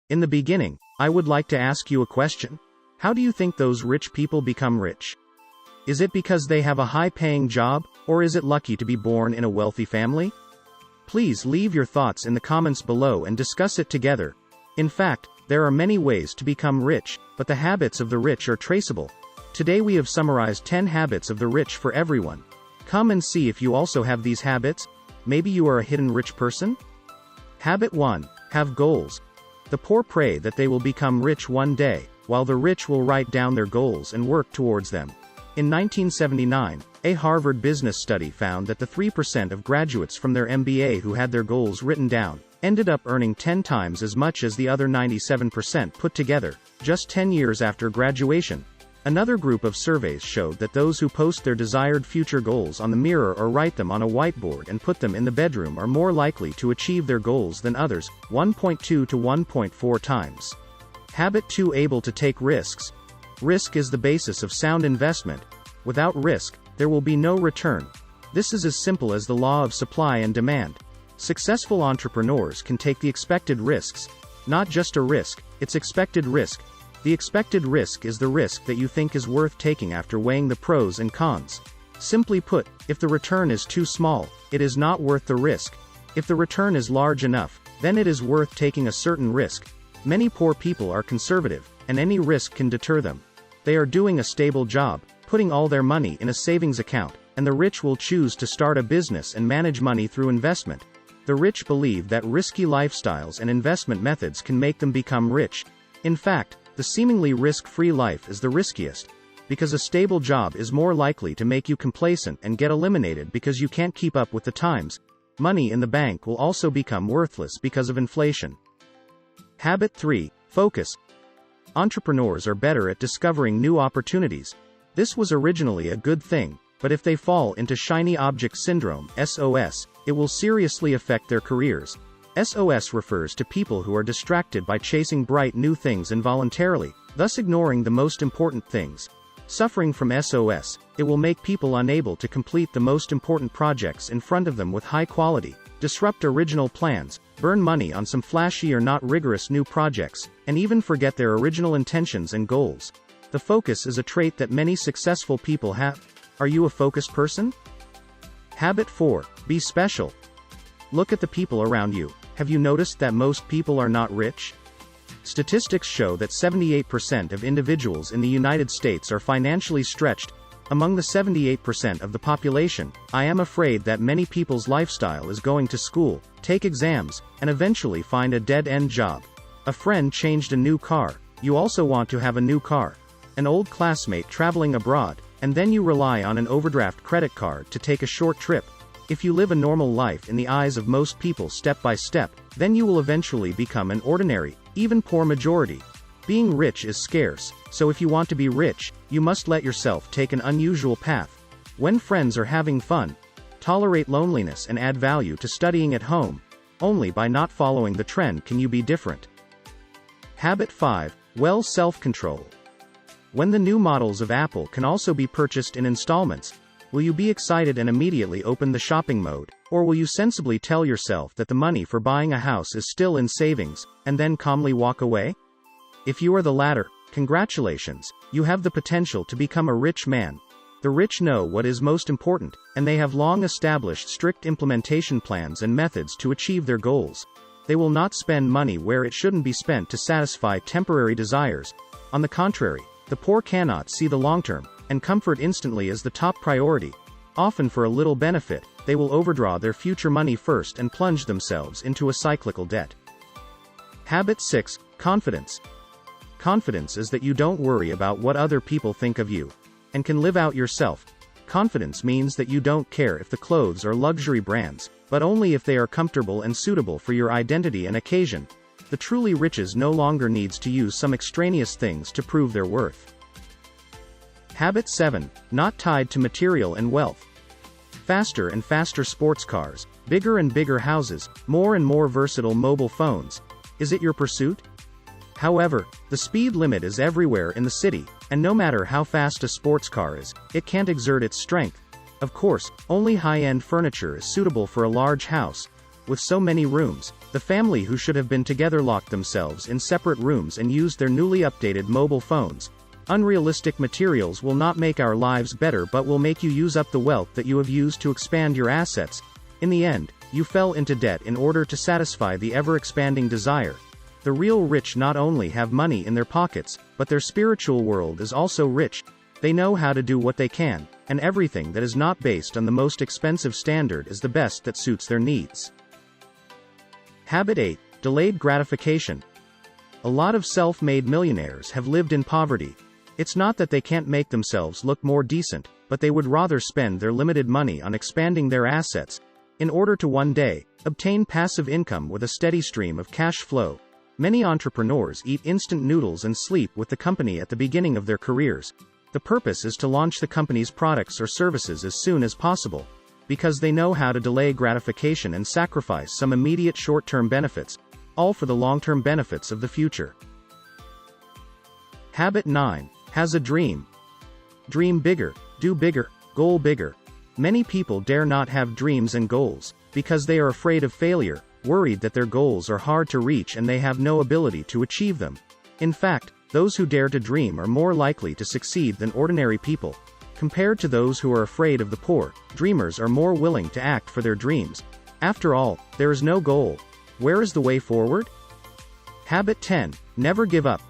In the beginning, I would like to ask you a question. How do you think those rich people become rich? Is it because they have a high-paying job, or is it lucky to be born in a wealthy family? Please leave your thoughts in the comments below and discuss it together. In fact, there are many ways to become rich, but the habits of the rich are traceable. Today we have summarized 10 habits of the rich for everyone. Come and see if you also have these habits. Maybe you are a hidden rich person? Habit 1. Have goals. The poor pray that they will become rich one day, while the rich will write down their goals and work towards them. In 1979, a Harvard business study found that the 3% of graduates from their MBA who had their goals written down ended up earning 10 times as much as the other 97% put together, just 10 years after graduation. Another group of surveys showed that those who post their desired future goals on the mirror or write them on a whiteboard and put them in the bedroom are more likely to achieve their goals than others, 1.2 to 1.4 times. Habit 2. Able to take risks. Risk is the basis of sound investment. Without risk, there will be no return. This is as simple as the law of supply and demand. Successful entrepreneurs can take the expected risks. Not just a risk, it's expected risk. The expected risk is the risk that you think is worth taking after weighing the pros and cons. Simply put, if the return is too small, it is not worth the risk. If the return is large enough, then it is worth taking a certain risk. Many poor people are conservative, and any risk can deter them. They are doing a stable job, putting all their money in a savings account, and the rich will choose to start a business and manage money through investment. The rich believe that risky lifestyles and investment methods can make them become rich. In fact, the seemingly risk-free life is the riskiest, because a stable job is more likely to make you complacent and get eliminated because you can't keep up with the times. Money in the bank will also become worthless because of inflation. Habit 3. Focus. Entrepreneurs are better at discovering new opportunities. This was originally a good thing, but if they fall into shiny object syndrome, SOS, it will seriously affect their careers. SOS refers to people who are distracted by chasing bright new things involuntarily, thus ignoring the most important things. Suffering from SOS, it will make people unable to complete the most important projects in front of them with high quality, disrupt original plans, burn money on some flashy or not rigorous new projects, and even forget their original intentions and goals. The focus is a trait that many successful people have. Are you a focused person? Habit 4. Be special. Look at the people around you. Have you noticed that most people are not rich? Statistics show that 78% of individuals in the United States are financially stretched. Among the 78% of the population, I am afraid that many people's lifestyle is going to school, take exams, and eventually find a dead-end job. A friend changed a new car. You also want to have a new car. An old classmate traveling abroad, and then you rely on an overdraft credit card to take a short trip. If you live a normal life in the eyes of most people step by step, then you will eventually become an ordinary, even poor majority. Being rich is scarce, so if you want to be rich, you must let yourself take an unusual path. When friends are having fun, tolerate loneliness and add value to studying at home. Only by not following the trend can you be different. Habit 5. Self-control. When the new models of Apple can also be purchased in installments, will you be excited and immediately open the shopping mode, or will you sensibly tell yourself that the money for buying a house is still in savings, and then calmly walk away? If you are the latter, congratulations, you have the potential to become a rich man. The rich know what is most important, and they have long established strict implementation plans and methods to achieve their goals. They will not spend money where it shouldn't be spent to satisfy temporary desires. On the contrary, the poor cannot see the long term, and comfort instantly is the top priority. Often for a little benefit, they will overdraw their future money first and plunge themselves into a cyclical debt. Habit 6. Confidence. Confidence is that you don't worry about what other people think of you, and can live out yourself. Confidence means that you don't care if the clothes are luxury brands, but only if they are comfortable and suitable for your identity and occasion. The truly riches no longer needs to use some extraneous things to prove their worth. Habit 7. Not tied to material and wealth. Faster and faster sports cars, bigger and bigger houses, more and more versatile mobile phones. Is it your pursuit? However, the speed limit is everywhere in the city, and no matter how fast a sports car is, it can't exert its strength. Of course, only high-end furniture is suitable for a large house. with so many rooms, the family who should have been together locked themselves in separate rooms and used their newly updated mobile phones. Unrealistic materials will not make our lives better but will make you use up the wealth that you have used to expand your assets. In the end, you fell into debt in order to satisfy the ever-expanding desire. The real rich not only have money in their pockets, but their spiritual world is also rich. They know how to do what they can, and everything that is not based on the most expensive standard is the best that suits their needs. Habit 8. Delayed gratification. A lot of self-made millionaires have lived in poverty. It's not that they can't make themselves look more decent, but they would rather spend their limited money on expanding their assets, in order to one day, obtain passive income with a steady stream of cash flow. Many entrepreneurs eat instant noodles and sleep with the company at the beginning of their careers. The purpose is to launch the company's products or services as soon as possible, because they know how to delay gratification and sacrifice some immediate short-term benefits, all for the long-term benefits of the future. Habit 9. Has a dream. Dream bigger, do bigger, goal bigger. Many people dare not have dreams and goals, because they are afraid of failure, worried that their goals are hard to reach and they have no ability to achieve them. In fact, those who dare to dream are more likely to succeed than ordinary people. Compared to those who are afraid of the poor, dreamers are more willing to act for their dreams. After all, there is no goal. Where is the way forward? Habit 10. Never give up.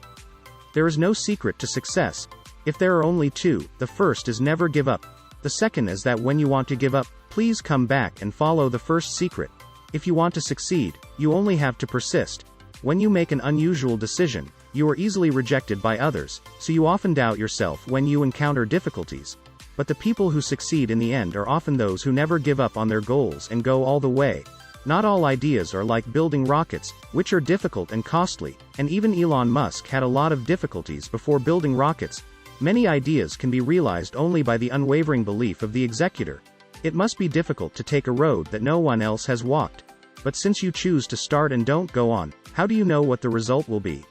There is no secret to success. If there are only two, the first is never give up. The second is that when you want to give up, please come back and follow the first secret. If you want to succeed, you only have to persist. When you make an unusual decision, you are easily rejected by others, so you often doubt yourself when you encounter difficulties. But the people who succeed in the end are often those who never give up on their goals and go all the way. Not all ideas are like building rockets, which are difficult and costly, and even Elon Musk had a lot of difficulties before building rockets. Many ideas can be realized only by the unwavering belief of the executor. It must be difficult to take a road that no one else has walked. But since you choose to start and don't go on, how do you know what the result will be?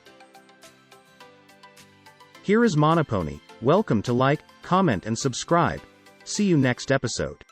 Here is Monopony. Welcome to like, comment and subscribe. See you next episode.